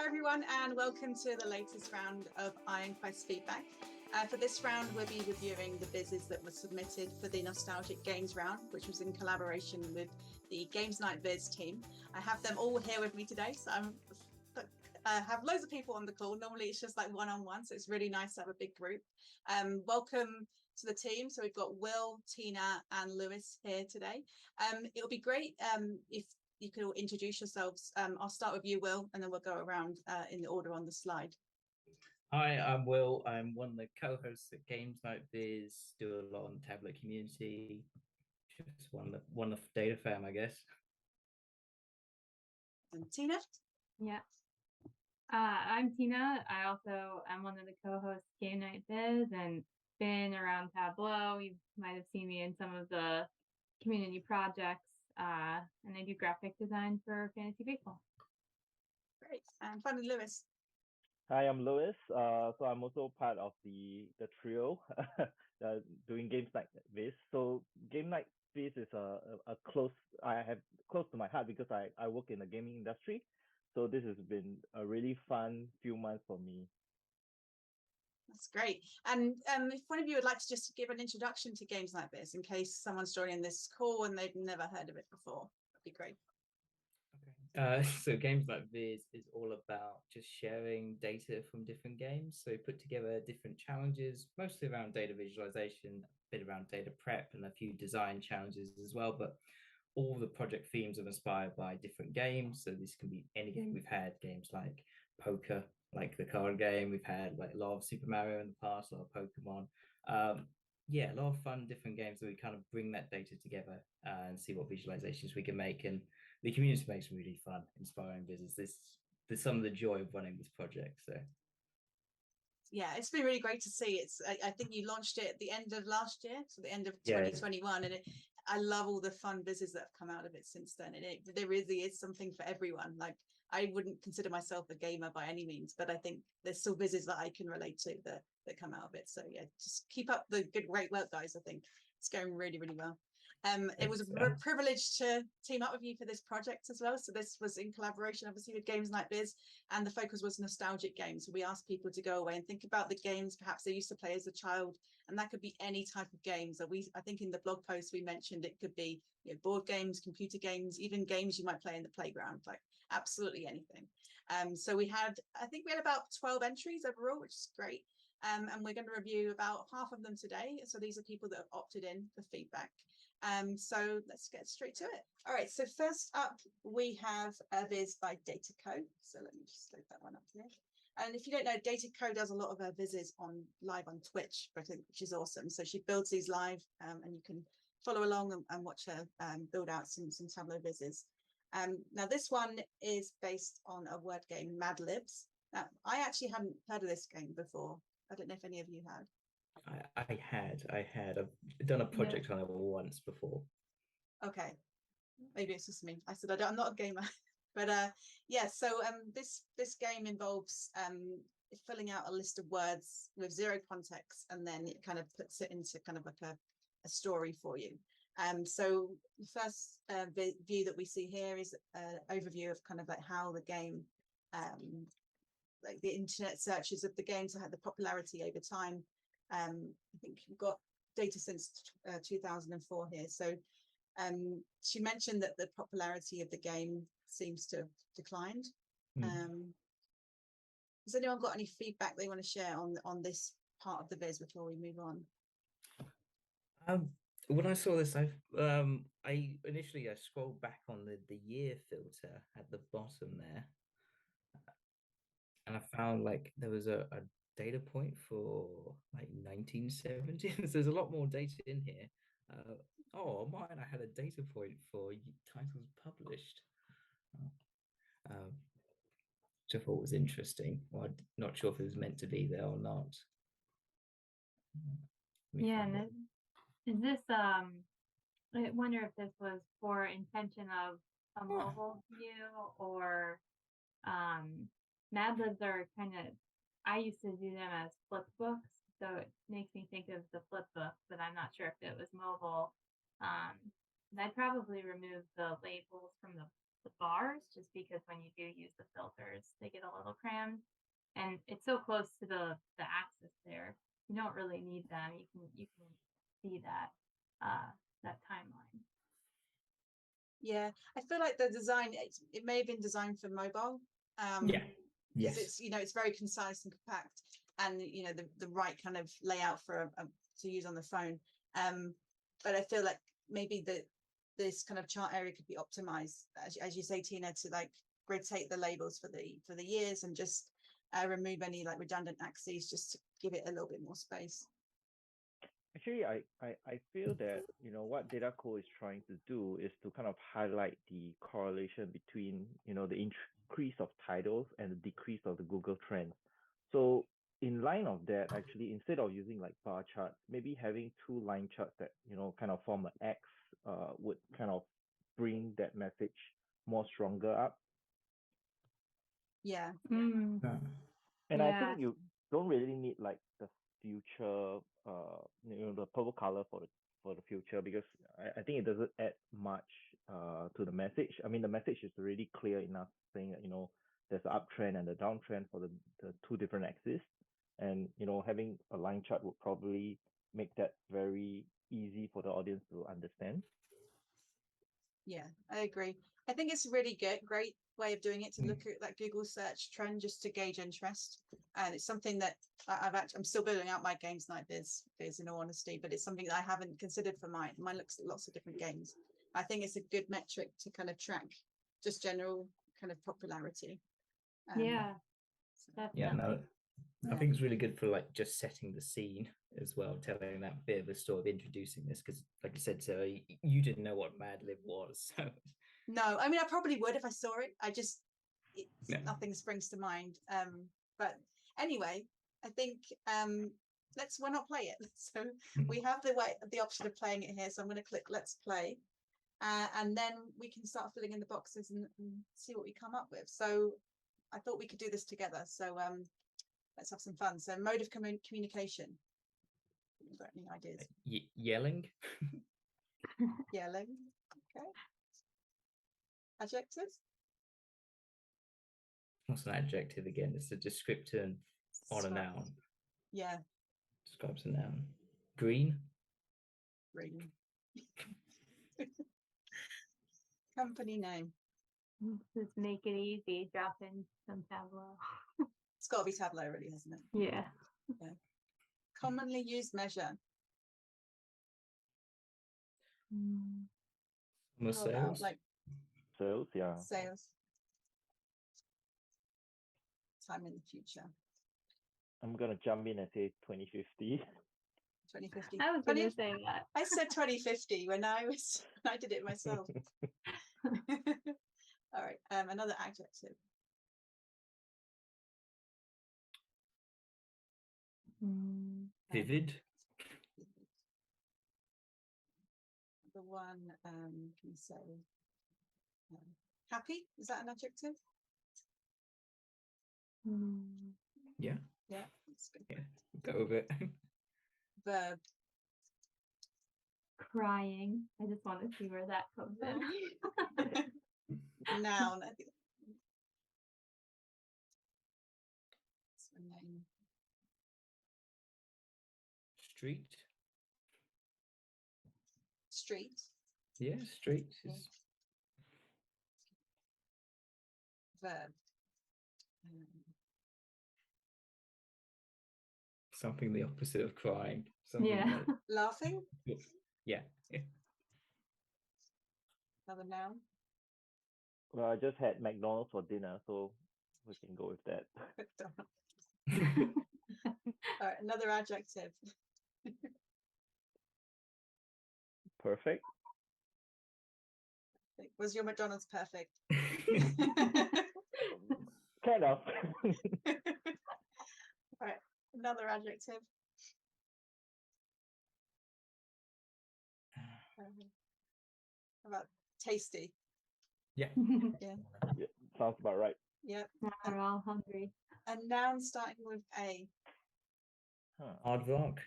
Hello everyone and welcome to the latest round of Iron Quest feedback. For this round we'll be reviewing the vizzes that were submitted for the Nostalgic Games round, which was in collaboration with the Games Night Viz team. I have them all here with me today, so I have loads of people on the call. Normally it's just like one-on-one, so it's really nice to have a big group. Welcome to the team. So we've got Will, Tina and Louis here today. It'll be great if you could all introduce yourselves. I'll start with you, Will, and then we'll go around in the order on the slide. Hi, I'm Will. I'm one of the co-hosts at Games Night Viz, do a lot on Tableau community, just one of data fam, I guess. And Tina? Yeah. I'm Tina. I also am one of the co-hosts Game Night Viz and been around Tableau. You might have seen me in some of the community projects, and I do graphic design for fantasy baseball. Great. And finally, Louis. Hi, I'm Louis. So I'm also part of the trio doing Games Night Viz. So Game Night Viz is I have close to my heart because I work in the gaming industry. So this has been a really fun few months for me. That's great. And if one of you would like to just give an introduction to Games Night Viz in case someone's joining this call and they've never heard of it before, that'd be great. Okay. So Games Night Viz is all about just sharing data from different games. So we put together different challenges, mostly around data visualization, a bit around data prep and a few design challenges as well. But all the project themes are inspired by different games. So this can be any game. We've had games like poker, like the card game. We've had like a lot of Super Mario in the past, a lot of Pokemon. Yeah, a lot of fun different games that we kind of bring that data together and see what visualizations we can make. And the community makes really fun, inspiring business. There's some of the joy of running this project. So yeah, it's been really great to see. I think you launched it at the end of last year, so the end of 2021, and I love all the fun vizzes that have come out of it since then. And there really is something for everyone. Like, I wouldn't consider myself a gamer by any means, but I think there's still vizzes that I can relate to that come out of it. So yeah, just keep up the great work, guys. I think it's going really, really well. It was a privilege to team up with you for this project as well. So this was in collaboration, obviously, with Games Night Viz, and the focus was nostalgic games. So we asked people to go away and think about the games perhaps they used to play as a child, and that could be any type of games. So I think in the blog post we mentioned it could be board games, computer games, even games you might play in the playground, like absolutely anything. So I think we had about 12 entries overall, which is great. And we're going to review about half of them today. So these are people that have opted in for feedback. So let's get straight to it. All right, so first up, we have a viz by DataKo. So let me just load that one up here. And if you don't know, DataKo does a lot of her vizzes live on Twitch, which is awesome. So she builds these live, and you can follow along and watch her build out some Tableau vizzes. Now this one is based on a word game, Mad Libs. Now, I actually hadn't heard of this game before. I don't know if any of you had. I had. I've done a project on it once before. Okay, maybe it's just me. I said I'm not a gamer, but yeah. So this game involves filling out a list of words with zero context, and then it kind of puts it into kind of like a story for you. So the first view that we see here is an overview of kind of like how the game, like the internet searches of the games had the popularity over time. I think we've got data since 2004 here. So she mentioned that the popularity of the game seems to have declined. Has anyone got any feedback they want to share on this part of the viz before we move on? When I saw this, I initially scrolled back on the year filter at the bottom there, and I found like there was a data point for like 1970. There's a lot more data in here. Oh, mine, I had a data point for titles published, which I thought was interesting. Well, I'm not sure if it was meant to be there or not. Yeah, and is this I wonder if this was for intention of a mobile view or Mad Libs are kind of, I used to do them as flip books, so it makes me think of the flip book, but I'm not sure if it was mobile. I'd probably remove the labels from the the bars, just because when you do use the filters, they get a little crammed. And it's so close to the axis there. You don't really need them. You can see that timeline. Yeah, I feel like the design, it may have been designed for mobile. Yes. Because it's, it's very concise and compact, and the right kind of layout for to use on the phone. But I feel like maybe this kind of chart area could be optimized, as you say, Tina, to like rotate the labels for the years and just remove any like redundant axes, just to give it a little bit more space. Actually, I feel that what DataKo is trying to do is to kind of highlight the correlation between the increase of titles and the decrease of the Google trends. So in line of that, actually, instead of using like bar charts, maybe having two line charts that kind of form an X would kind of bring that message more stronger up. Yeah. Mm. And I think you don't really need like the future, the purple color for the future, because I think it doesn't add much to the message. I mean, the message is already clear enough, saying that there's an uptrend and a downtrend for the two different axes, and having a line chart would probably make that very easy for the audience to understand. Yeah, I agree. I think it's a really great way of doing it, to look at that Google search trend just to gauge interest. And it's something that I'm still building out my games night viz in all honesty, but it's something that I haven't considered for mine. Mine looks at lots of different games. I think it's a good metric to kind of track just general kind of popularity. Definitely. I think it's really good for like just setting the scene as well, telling that bit of a story of introducing this, because like you said, Sarah, you didn't know what Mad Lib was. So. No, I mean, I probably would if I saw it. Nothing springs to mind. But anyway, I think why not play it? So we have the option of playing it here. So I'm going to click Let's Play, and then we can start filling in the boxes and see what we come up with. So I thought we could do this together. So let's have some fun. So mode of communication. You got any ideas? Yelling. Yelling. Okay. Adjectives? What's an adjective again? It's a descriptor on a noun. Yeah. Describes a noun. Green. Green. Company name. Just make it easy. Drop in some Tableau. It's got to be Tableau, really, hasn't it? Yeah. Commonly used measure. Sales. Like sales, yeah. Sales. Time in the future. I'm gonna jump in and say 2050. 2050. I was gonna say that. I said 2050 when I did it myself. All right. Another adjective. Vivid. The one, can you say happy? Is that an adjective? Yeah. Yeah, that's good. Yeah, go with it. Verb. Crying. I just want to see where that comes in. Noun. I think. What's the name? Street. Street. Yeah, street is. Verb. Something the opposite of crying. Yeah. Like... Laughing. Yeah. Another noun. Well, I just had McDonald's for dinner, so we can go with that. All right, another adjective. Perfect. Was your McDonald's perfect? Kind of. All right, another adjective. How about tasty? Yeah. Yeah. Yeah, sounds about right. Yep. We're all hungry. A noun starting with A. Hard rock.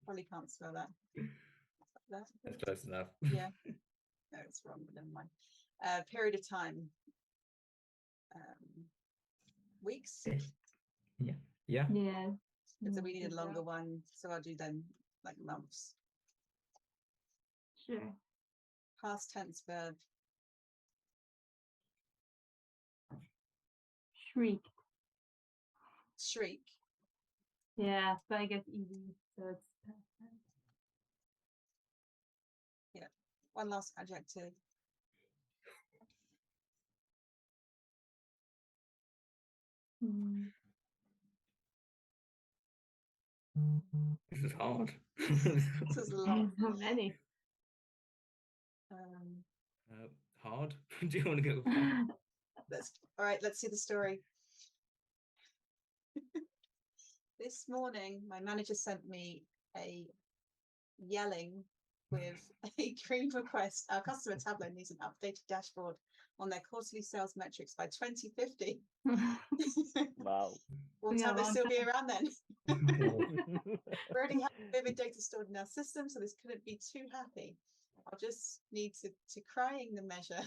Probably can't spell that. That's close enough. Yeah. No, it's wrong, but never mind. Period of time. Weeks. Yeah. Yeah. So we need a longer one, so I'll do them like months. Sure. Past tense verb. Shriek. Shriek. Yeah, but I guess ED, so it's past tense. Yeah. One last adjective. This is hard. This is a lot. So many. Hard. Do you want to go with hard? All right, let's see the story. This morning, my manager sent me a yelling with a green request. Our customer Tableau needs an updated dashboard on their quarterly sales metrics by 2050. Wow. Will Tableau still be around then? We already have vivid data stored in our system, so this couldn't be too happy. I'll just need to crying the measure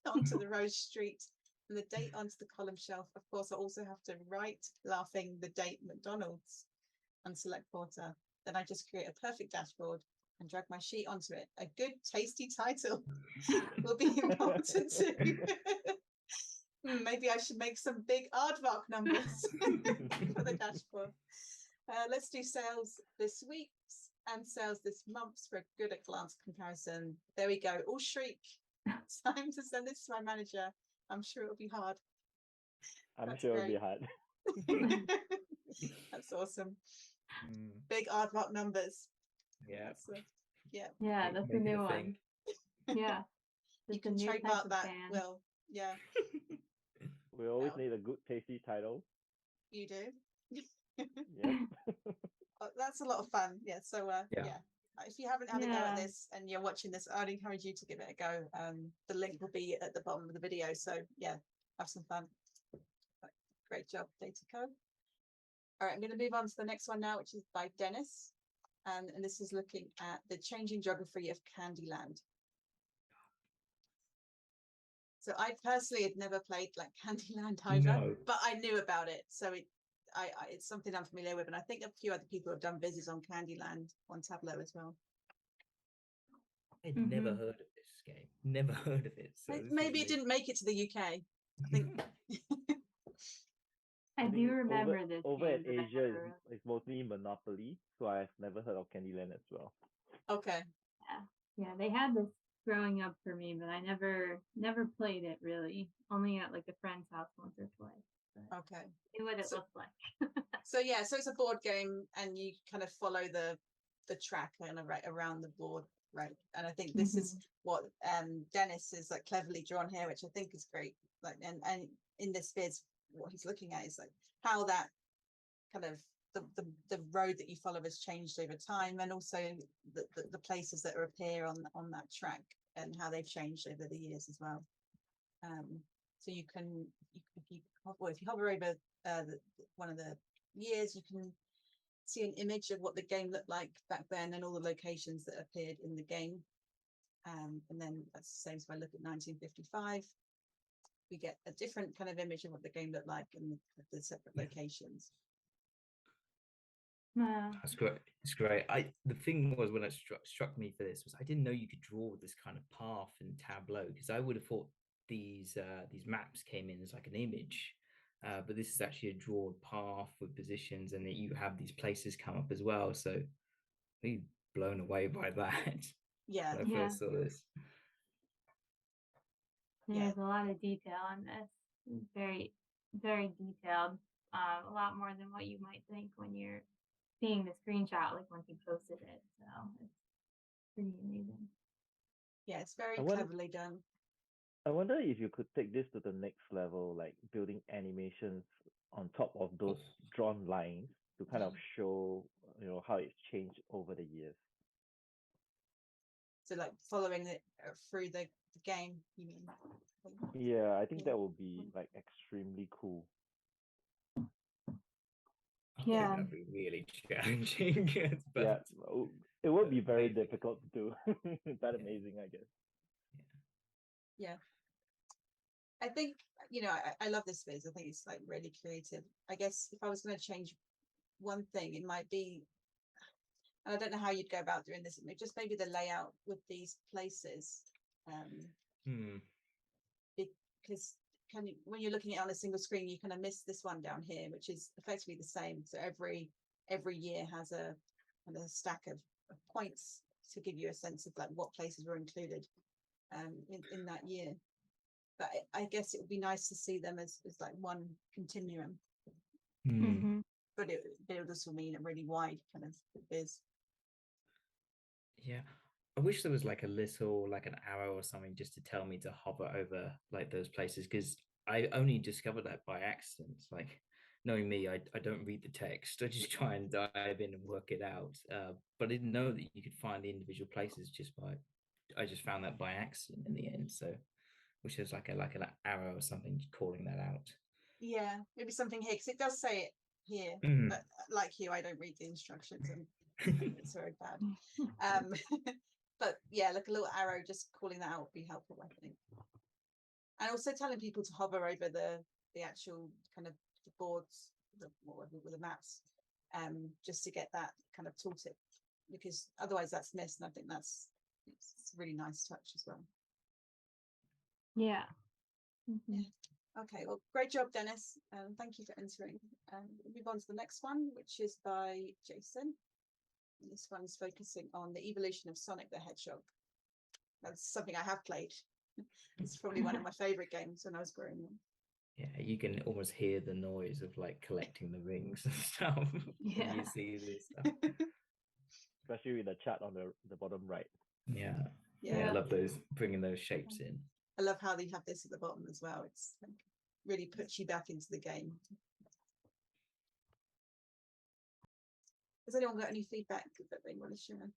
onto the row street and the date onto the column shelf. Of course, I also have to write laughing the date McDonald's and select quarter. Then I just create a perfect dashboard and drag my sheet onto it. A good, tasty title will be important too. Maybe I should make some big aardvark numbers for the dashboard. Let's do sales this week and sales this month for a good at glance comparison. There we go. All shriek. Time to send this to my manager. I'm sure it'll be hard. I'm sure it'll be hard. That's awesome. Big aardvark numbers. Yeah. Yeah, that's a new one. Yeah. You can trademark that, Will. Yeah. We always need a good, tasty title. You do? Yep. That's a lot of fun. Yeah. So, yeah. If you haven't had a go at this and you're watching this, I'd encourage you to give it a go. The link will be at the bottom of the video. So, yeah, have some fun. Great job, DataKo. All right, I'm going to move on to the next one now, which is by Dennis. And this is looking at the changing geography of Candyland. So I personally had never played like Candyland either, but I knew about it. So it's something I'm familiar with. And I think a few other people have done vizzes on Candyland on Tableau as well. I'd never heard of this game. Never heard of it. So maybe it didn't make it to the UK. I think. I do remember this. Over in Asia, it's mostly Monopoly, so I've never heard of Candyland as well. Okay. Yeah, they had this growing up for me, but I never played it really. Only at like a friend's house once or twice. Okay. See what it looks like. So it's a board game, and you kind of follow the track kind of right around the board, right? And I think this is what Dennis is like cleverly drawn here, which I think is great. Like, and in this viz, what he's looking at is like how that kind of the road that you follow has changed over time, and also the places that appear on that track and how they've changed over the years as well. So if you hover over one of the years, you can see an image of what the game looked like back then and all the locations that appeared in the game. And then that's the same as if I look at 1955. We get a different kind of image of what the game looked like in the separate locations. That's great. It's great. The thing was, when it struck me for this was I didn't know you could draw this kind of path in Tableau, because I would have thought these maps came in as like an image, but this is actually a drawn path with positions, and that you have these places come up as well. So I'm blown away by that. Yeah. When I first saw this. There's a lot of detail in this. Very, very detailed. A lot more than what you might think when you're seeing the screenshot, like when he posted it. So it's pretty amazing. Yeah, it's very cleverly done. I wonder if you could take this to the next level, like building animations on top of those drawn lines to kind of show, how it's changed over the years. So like following it through the game, you mean? Yeah, I think that would be like extremely cool. Yeah, that'd be really challenging. But it would be very difficult to do. That amazing, I guess. Yeah. I think, you know, I love this viz. I think it's like really creative. I guess if I was going to change one thing, it might be, and I don't know how you'd go about doing this, just maybe the layout with these places. Because when you're looking at it on a single screen, you kind of miss this one down here, which is effectively the same. So every year has a stack of points to give you a sense of like what places were included in that year. But I guess it would be nice to see them as like one continuum. But it would also mean a really wide kind of viz. Yeah, I wish there was like a little, like an arrow or something just to tell me to hover over like those places, because I only discovered that by accident. Like, knowing me, I don't read the text. I just try and dive in and work it out. But I didn't know that you could find the individual places I just found that by accident in the end. So, which is like an arrow or something calling that out. Yeah, maybe something here, because it does say it here. But like you, I don't read the instructions, and it's very bad. But yeah, like a little arrow just calling that out would be helpful, I think. And also telling people to hover over the actual kind of the boards with the maps, just to get that kind of tooltip, because otherwise that's missed, and I think it's a really nice touch as well. Yeah. Yeah. Okay, well, great job, Dennis. Thank you for entering. We'll move on to the next one, which is by Jason. And this one's focusing on the evolution of Sonic the Hedgehog. That's something I have played. It's probably one of my favorite games when I was growing up. Yeah, you can almost hear the noise of like collecting the rings and stuff. Yeah. You see this stuff. Especially with the chart on the bottom right. Yeah. Yeah. I love bringing those shapes in. I love how they have this at the bottom as well. It's like really puts you back into the game. Has anyone got any feedback that they want to share?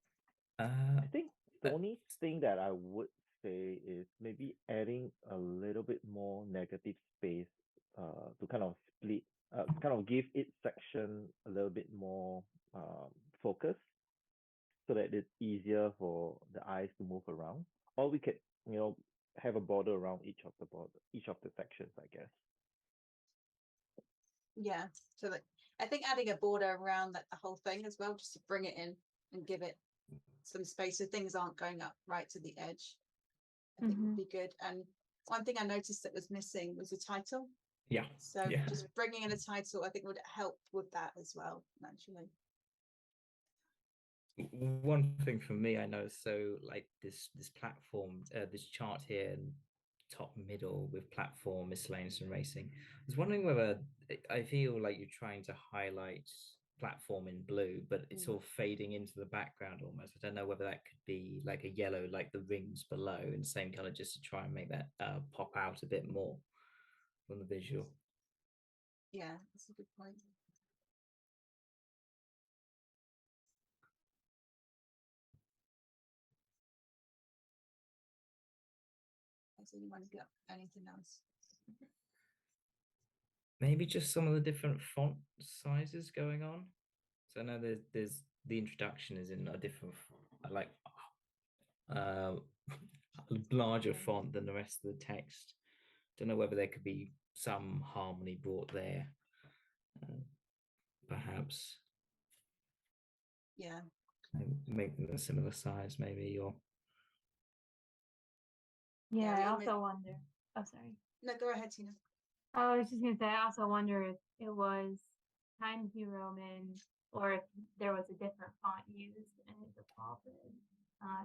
I think the only thing that I would say is maybe adding a little bit more negative space to kind of give each section a little bit more focus, so that it's easier for the eyes to move around. Or we could, have a border around each of the sections, I guess. Yeah, so like I think adding a border around the whole thing as well, just to bring it in and give it some space so things aren't going up right to the edge, I think would be good. And one thing I noticed that was missing was a title. Yeah. So just bringing in a title, I think, would help with that as well, naturally. One thing for me, I know, so like this platform, this chart here in top middle with platform, miscellaneous, and racing. I was wondering whether I feel like you're trying to highlight platform in blue, but it's all fading into the background almost. I don't know whether that could be like a yellow, like the rings below, in the same color, just to try and make that pop out a bit more from the visual. Yeah, that's a good point. Does anyone got anything else? Maybe just some of the different font sizes going on. So I know there's the introduction is in a different, like larger font than the rest of the text. Don't know whether there could be some harmony brought there, perhaps. Yeah. Make them a similar size, maybe, or. Yeah, I also wonder. Oh, sorry. No, go ahead, Tina. I was just gonna say, I also wonder if it was Times New Roman or if there was a different font used and it defaulted.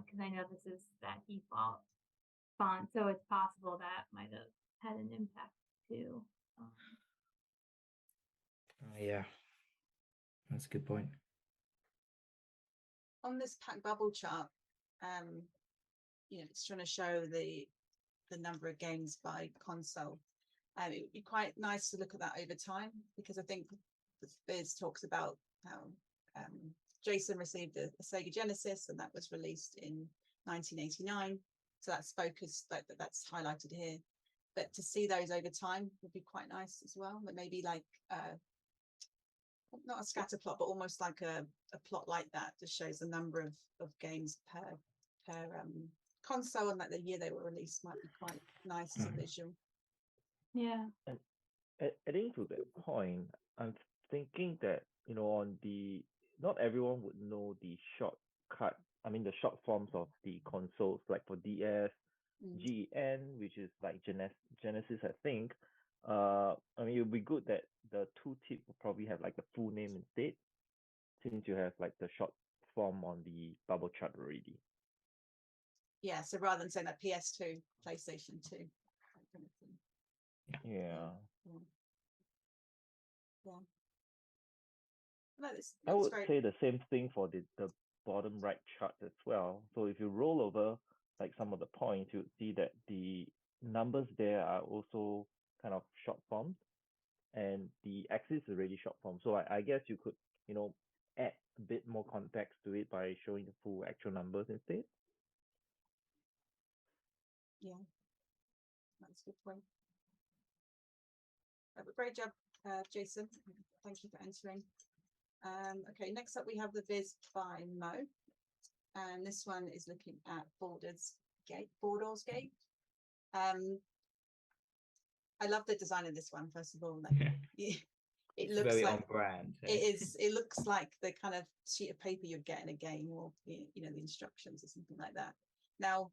Because I know this is that default font, so it's possible that might have had an impact too. Yeah, that's a good point. On this pack bubble chart, it's trying to show the number of games by console. It would be quite nice to look at that over time, because I think the Viz talks about how Jason received a Sega Genesis, and that was released in 1989. So that's focused, that's highlighted here. But to see those over time would be quite nice as well. But maybe like not a scatter plot, but almost like a plot like that, just shows the number of games per console and like the year they were released might be quite nice as a visual. Yeah. And adding to that point, I'm thinking that, on the, not everyone would know the the short forms of the consoles, like for DS, GEN, which is like Genesis, I think. It would be good that the tooltip will probably have like the full name instead, since you have like the short form on the bubble chart already. Yeah, so rather than saying like PS2, PlayStation 2. Yeah. No, that's I would great. say the same thing for the bottom right chart as well. So if you roll over like some of the points, you would see that the numbers there are also kind of short forms, and the axis is really short form. So I guess you could, add a bit more context to it by showing the full actual numbers instead. Yeah, that's a good point. Great job, Jason. Thank you for answering. Okay, next up we have the Viz by Mo, and this one is looking at Baldur's Gate. I love the design of this one. First of all, like, it looks very like on brand. it is. It looks like the kind of sheet of paper you'd get in a game, or the instructions or something like that. Now,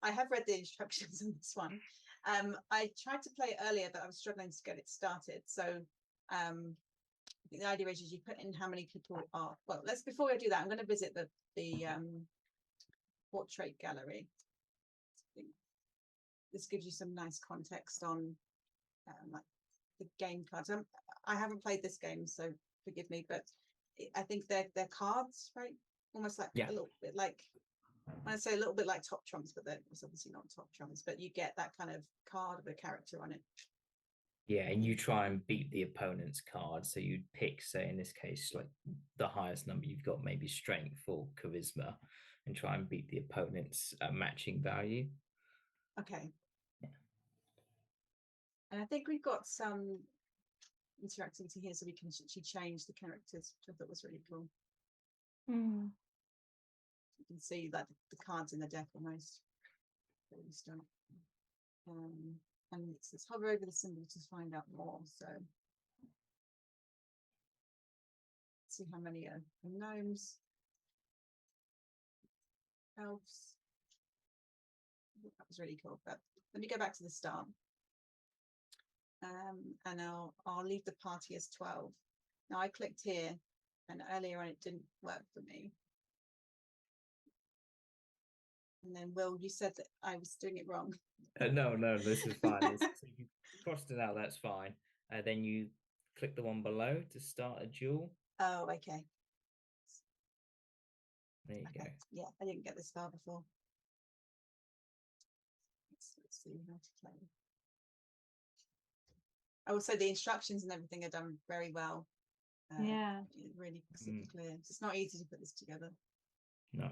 I have read the instructions on this one. I tried to play it earlier, but I was struggling to get it started. So the idea is you put in how many people are. Well, before I do that, I'm going to visit the portrait gallery. This gives you some nice context on like the game cards. I haven't played this game, so forgive me, but I think they're cards, right? Almost like a little bit like, when I say a little bit like top trumps, but it's obviously not top trumps, but you get that kind of card of a character on it. Yeah, and you try and beat the opponent's card. So you'd pick, say, in this case, like the highest number you've got, maybe strength or charisma, and try and beat the opponent's matching value. Okay. Yeah. And I think we've got some interactivity here, so we can actually change the characters, which I thought was really cool. Mm. You can see like the cards in the deck almost. And it says hover over the symbol to find out more. So see how many are gnomes, elves. That was really cool. But let me go back to the start. And I'll leave the party as 12. Now I clicked here, and earlier on it didn't work for me. And then, Will, you said that I was doing it wrong. No, this is fine. So you crossed it out, that's fine. Then you click the one below to start a duel. Oh, okay. There you go. Yeah, I didn't get this far before. Let's see how to play. I will say the instructions and everything are done very well. Yeah. Really super clear. It's not easy to put this together. No.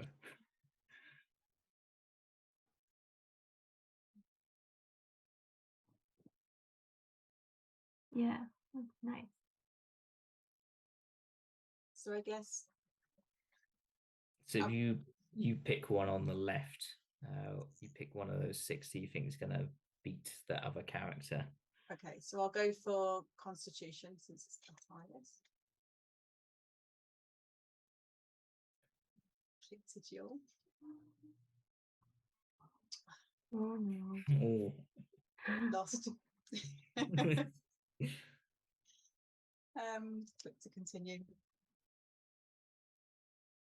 Yeah, that's nice. So I guess. So if you pick one on the left, you pick one of those 6 you think is going to beat the other character. Okay, so I'll go for Constitution since it's the highest. Click to duel. Oh no. Oh. Lost. Click to continue.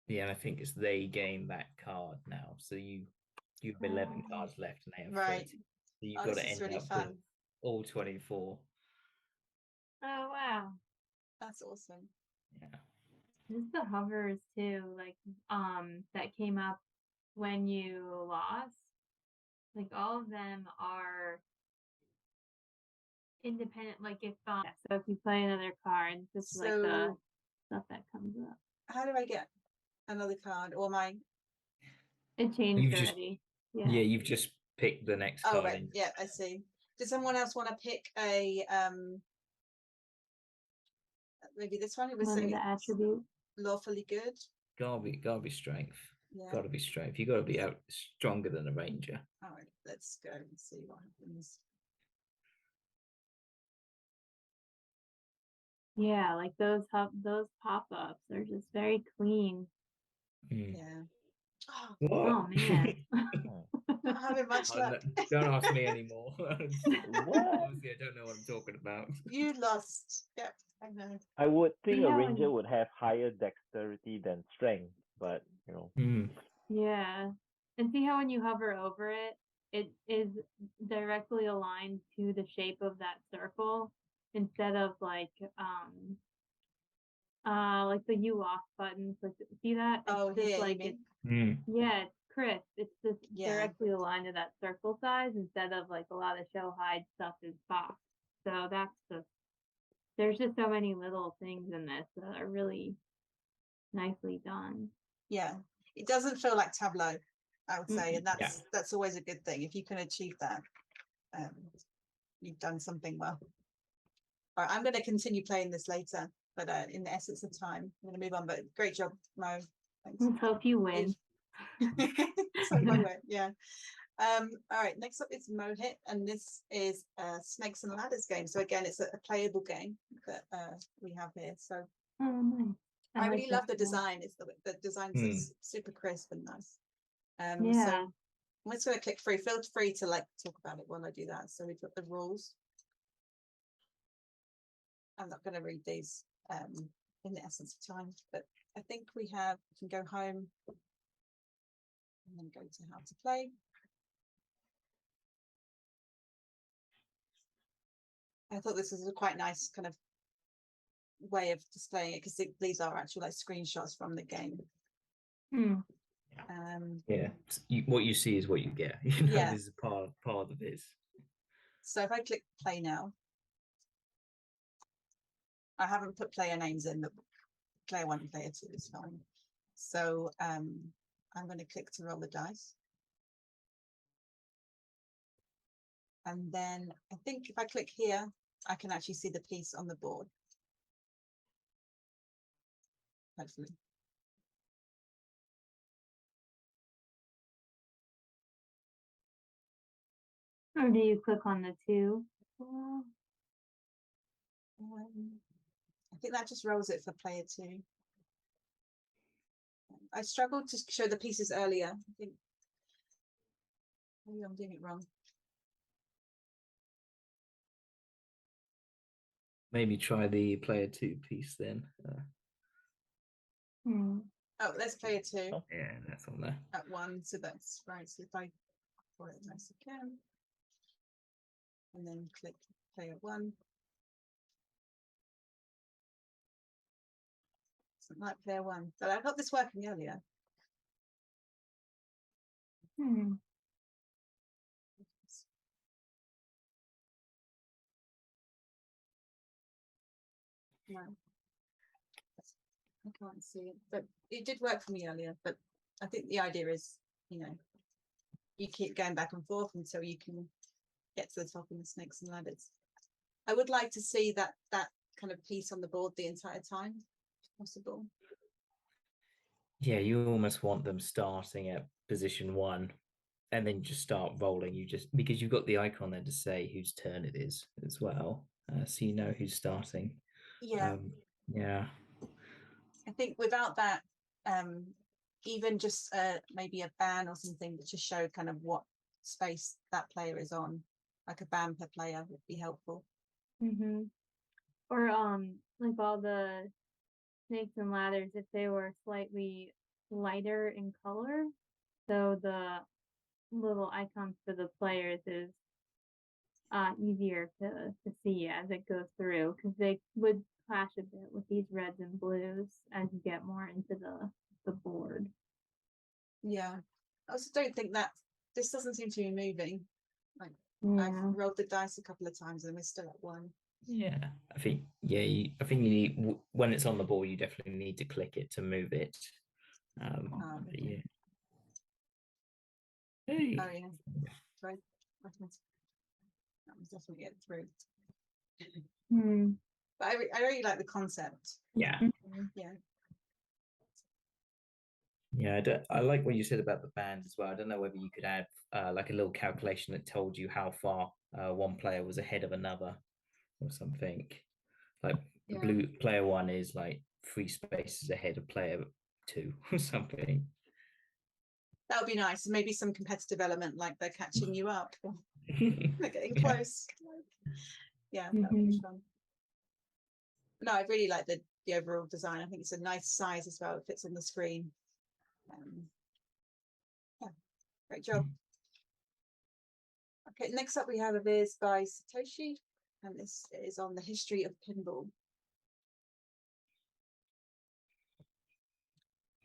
Yeah, I think it's they gain that card now. So you have 11 cards left and they have 30. So you've got to end really up fun. with all 24. Oh wow. That's awesome. Yeah. This is the hovers too, like that came up when you lost. Like all of them are independent, like if so if you play another card, this is like the stuff that comes up. How do I get another card, or it changed already? Yeah, you've just picked the next card. Right. Yeah, I see. Does someone else want to pick a maybe this one? It was the attribute lawfully good. Garby strength. Yeah. Got to be strength. You got to be out stronger than a ranger. All right, let's go and see what happens. Yeah, like those pop-ups are just very clean. Yeah. What? Oh man. Not having much Oh, luck. don't ask me anymore. What? Obviously, I don't know what I'm talking about. You lost. Yep, I know. I would think Yeah, a ranger would have higher dexterity than strength, but you know. Yeah. And see how when you hover over it, it is directly aligned to the shape of that circle instead of like the U off button. So see that? It's Oh, just here, like you it's mean? yeah, it's crisp. It's just Yeah. directly aligned to that circle size instead of like a lot of show hide stuff is boxed. So that's just there's just so many little things in this that are really nicely done. Yeah. It doesn't feel like Tableau, I would say, and that's always a good thing. If you can achieve that, you've done something well. All right, I'm going to continue playing this later, but in the essence of time, I'm going to move on. But great job, Mo. Thanks. Let's hope you win. So I win, yeah. All right, next up is Mohit, and this is a Snakes and Ladders game. So again, it's a playable game that we have here. So Nice. I really love the this one. design. It's the design's super crisp and nice. Yeah. So I'm just going to click free. Feel free to like talk about it while I do that. So we've got the rules. I'm not going to read these in the essence of time, but I think we can go home and then go to how to play. I thought this was a quite nice kind of way of displaying it because these are actual like screenshots from the game. Yeah, what you see is what you get. This is part of this. So if I click play now, I haven't put player names in, but player 1 and player 2 is fine. So I'm going to click to roll the dice. And then I think if I click here, I can actually see the piece on the board. Hopefully. Or do you click on the 2? I think that just rolls it for player 2. I struggled to show the pieces earlier. I think maybe I'm doing it wrong. Maybe try the player 2 piece then. Oh, let's player 2. Oh, yeah, that's on there. At 1, so that's right. So if I pour it as nice as I can, and then click player 1. Something like player 1, but I got this working earlier. No, I can't see it, but it did work for me earlier. But I think the idea is, you keep going back and forth until you can get to the top in the Snakes and Ladders. I would like to see that kind of piece on the board the entire time, if possible. Yeah, you almost want them starting at position 1 and then just start rolling. You just because you've got the icon there to say whose turn it is as well, so you know who's starting. Yeah. I think without that, even just maybe a ban or something that just showed kind of what space that player is on, like a ban per player would be helpful. Or like all the Snakes and Ladders, if they were slightly lighter in color, so the little icons for the players is easier to see as it goes through, because they would clash a bit with these reds and blues as you get more into the board. Yeah, I also don't think that this doesn't seem to be moving. Like I've rolled the dice a couple of times and we're still at 1. Yeah, I think you need, when it's on the board, you definitely need to click it to move it. Okay. Hey. Oh yeah, right. That was definitely it through. But I really like the concept. Yeah. Yeah. Yeah, I like what you said about the band as well. I don't know whether you could add like a little calculation that told you how far one player was ahead of another or something. Like Yeah. blue player one is like 3 spaces ahead of player two or something. That would be nice. Maybe some competitive element, like they're catching you up. They're getting Yeah. close. Yeah, that would be fun. No, I really like the overall design. I think it's a nice size as well. It fits on the screen. Yeah, great job. Okay, next up we have a viz by Satoshi, and this is on the history of pinball.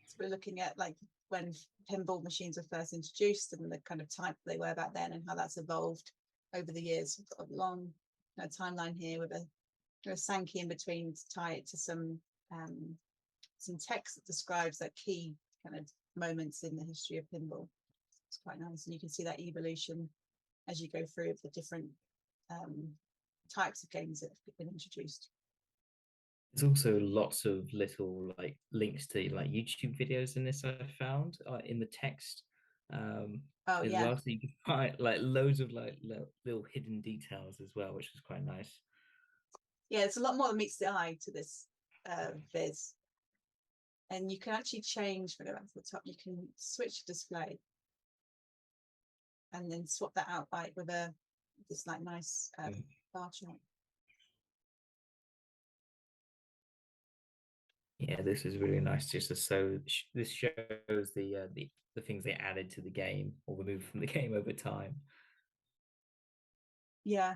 So we're looking at like when pinball machines were first introduced and the kind of type they were back then and how that's evolved over the years. We've got a long timeline here with a Sankey in between to tie it to some text that describes that key kind of moments in the history of pinball. It's quite nice, and you can see that evolution as you go through the different types of games that have been introduced. There's also lots of little like links to like YouTube videos in this I found in the text. Oh as yeah. well, so you can find like loads of like little hidden details as well, which was quite nice. Yeah, it's a lot more that meets the eye to this viz. And you can actually change, when I go back to the top, you can switch display and then swap that out by with this like nice bar chart. Yeah, this is really nice. Just so this shows the things they added to the game or removed from the game over time. Yeah.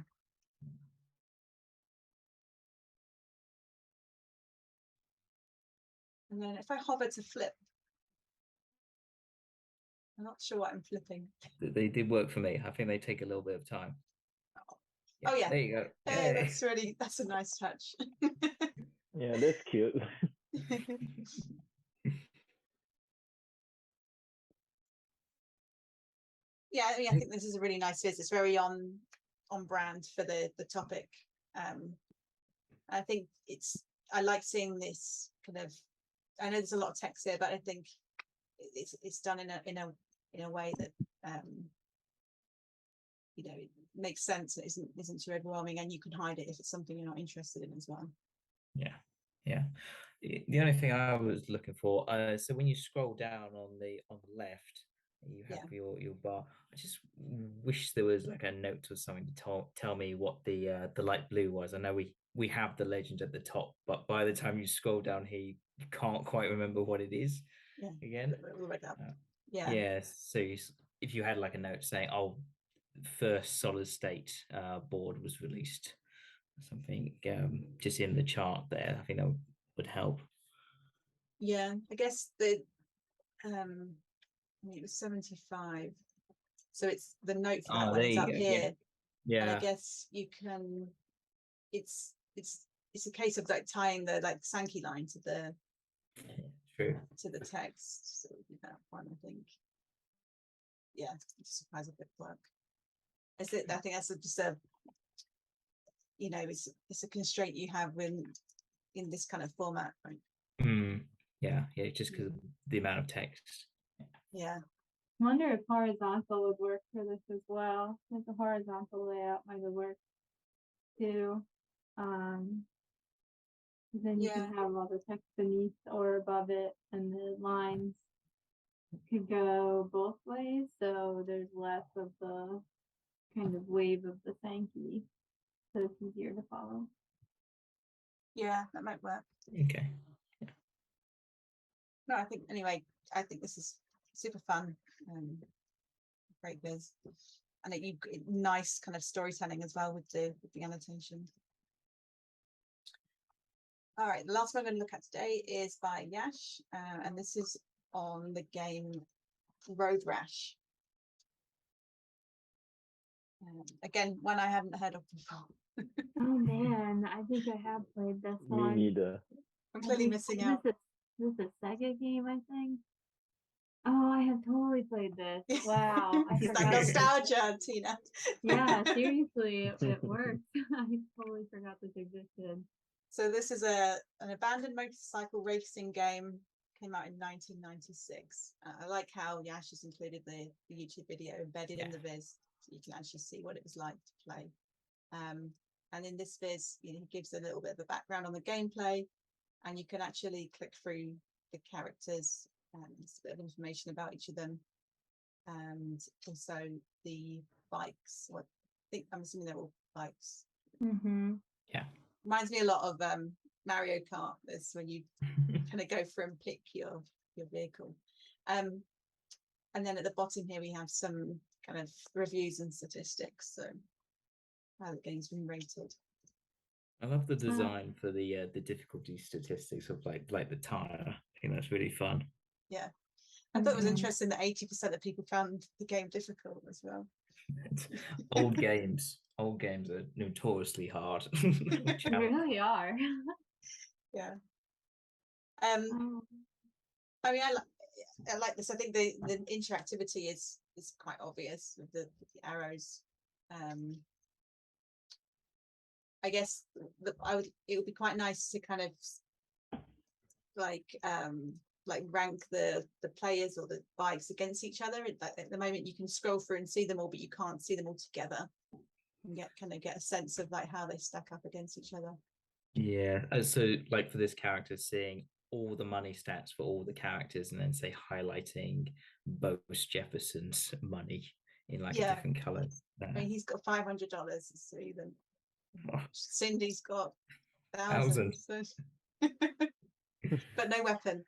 And then if I hover to flip, I'm not sure what I'm flipping. They did work for me. I think they take a little bit of time. Oh yeah. There you go. Hey, that's a nice touch. Yeah, that's cute. Yeah, I think this is a really nice viz. It's very on brand for the topic. I think I like seeing this kind of. I know there's a lot of text here, but I think it's done in a way that it makes sense. It isn't too overwhelming, and you can hide it if it's something you're not interested in as well. Yeah. The only thing I was looking for, so when you scroll down on the left, you have your bar. I just wish there was like a note or something to tell me what the light blue was. I know we have the legend at the top, but by the time you scroll down here, you can't quite remember what it is. Yeah. Again. Yeah. Yeah. So if you had like a note saying, "Oh, first solid state board was released," something just in the chart there, I think that would help. Yeah, I guess it was 75, so it's the note for that one is up here. Yeah. And I guess you can it's a case of like tying the like Sankey line to the text. So that one, I think. Yeah, just surprise a bit work. I think that's just a it's a constraint you have in this kind of format, right? Yeah, just because of the amount of text. Yeah. I wonder if horizontal would work for this as well. If the horizontal layout might have worked too. Then you can have all the text beneath or above it, and the lines could go both ways, so there's less of the kind of wave of the Sankey, so it's easier to follow. Yeah, that might work. Okay. Yeah. No, I think this is super fun. Great viz, and nice kind of storytelling as well with the annotation. All right, the last one I'm going to look at today is by Yash, and this is on the game Road Rash. Again, one I haven't heard of before. Oh man, I think I have played this one. Me neither. I'm clearly missing out. This is a Sega game, I think. Oh, I have totally played this. Wow. It's like nostalgia, Tina. Yeah, seriously, it works. I totally forgot this existed. So this is an abandoned motorcycle racing game came out in 1996. I like how Yash has included the YouTube video embedded in the Viz, so you can actually see what it was like to play. And in this Viz, he gives a little bit of a background on the gameplay, and you can actually click through the characters and a bit of information about each of them, and also the bikes. I'm assuming they're all bikes. Yeah. Reminds me a lot of Mario Kart. That's when you kind of go through and pick your vehicle. And then at the bottom here we have some kind of reviews and statistics. So how the game's been rated. I love the design for the difficulty statistics of like the tire. I think that's really fun. Yeah. I thought it was interesting that 80% of people found the game difficult as well. Old games are notoriously hard. They really are. Yeah. I mean, I like this. I think the interactivity is quite obvious with the arrows. I guess it would be quite nice to kind of like rank the players or the bikes against each other. At the moment you can scroll through and see them all, but you can't see them all together and get a sense of like how they stack up against each other. Yeah, so like for this character, seeing all the money stats for all the characters and then say highlighting Boris Jefferson's money in like a different color. I mean, he's got $500 to see them. Cindy's got thousands. But no weapon.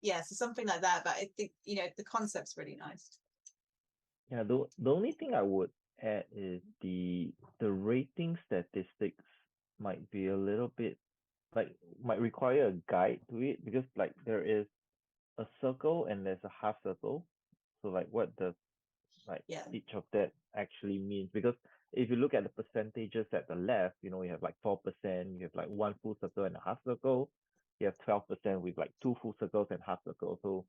Yeah, so something like that. But I think the concept's really nice. Yeah, the only thing I would add is the rating statistics might be a little bit might require a guide to it, because like there is a circle and there's a half circle. So like what does each of that actually means? Because if you look at the percentages at the left, you have like 4%, you have like one full circle and a half circle, you have 12% with like two full circles and half circle. So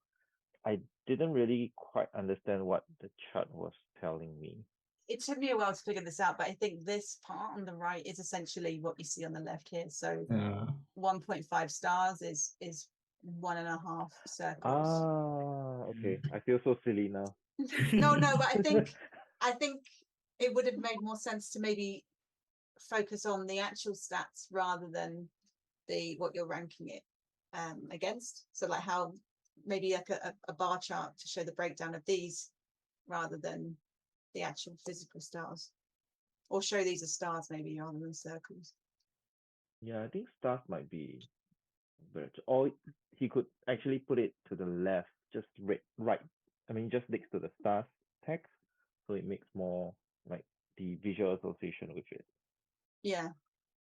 I didn't really quite understand what the chart was telling me. It took me a while to figure this out, but I think this part on the right is essentially what you see on the left here. So 1.5 stars is 1.5 circles. Okay. I feel so silly now. No, but I think it would have made more sense to maybe focus on the actual stats rather than what you're ranking it against. So like how maybe like a bar chart to show the breakdown of these rather than the actual physical stars, or show these as stars maybe rather than circles. Yeah, I think stars might be better. Or he could actually put it to the left, just right. I mean, just next to the stars text, so it makes more like the visual association with it. Yeah,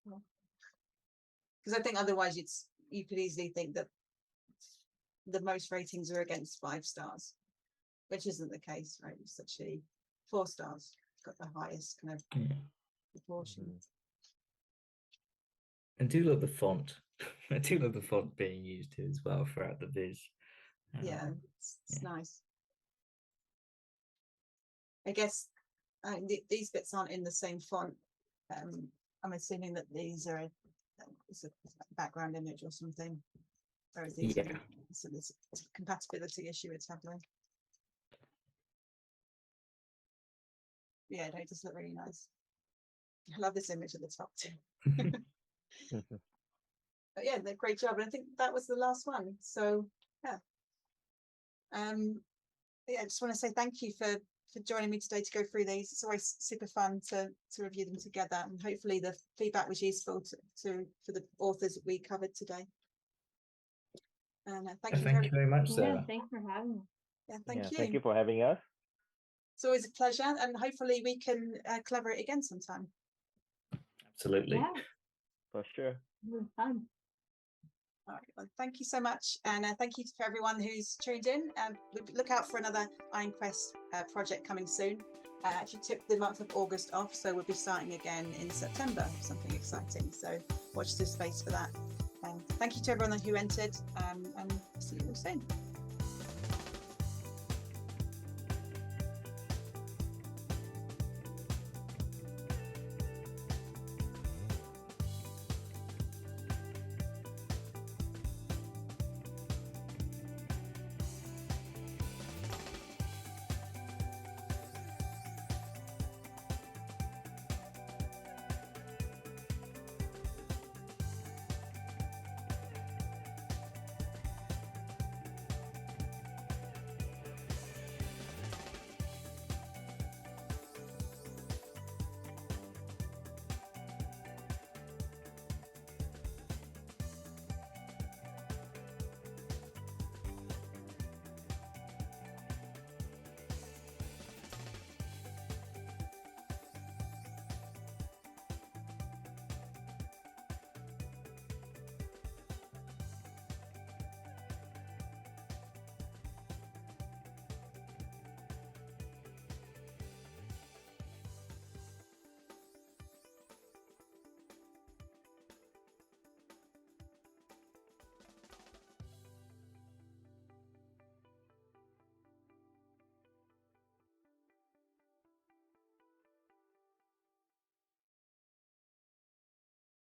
because I think otherwise you could easily think that the most ratings are against 5 stars, which isn't the case, right? It's actually 4 stars. It's got the highest kind of proportion. And do love the font. I do love the font being used here as well throughout the Viz. Yeah, it's nice. I guess these bits aren't in the same font. I'm assuming that these are it's a background image or something. Whereas these so there's a compatibility issue with Tableau. Yeah, it does look really nice. I love this image at the top too. But yeah, they're great job. And I think that was the last one. So yeah. I just want to say thank you for joining me today to go through these. It's always super fun to review them together, and hopefully the feedback was useful for the authors that we covered today. And thank you very much, Sarah. Yeah, thanks for having me. Yeah, thank you. Thank you for having us. It's always a pleasure, and hopefully we can collaborate again sometime. Absolutely. Yeah. For sure. It was fun. All right, well, thank you so much, and thank you for everyone who's tuned in. Look out for another IronQuest project coming soon. I actually took the month of August off, so we'll be starting again in September, something exciting. So watch this space for that. Thank you to everyone who entered, and see you all soon.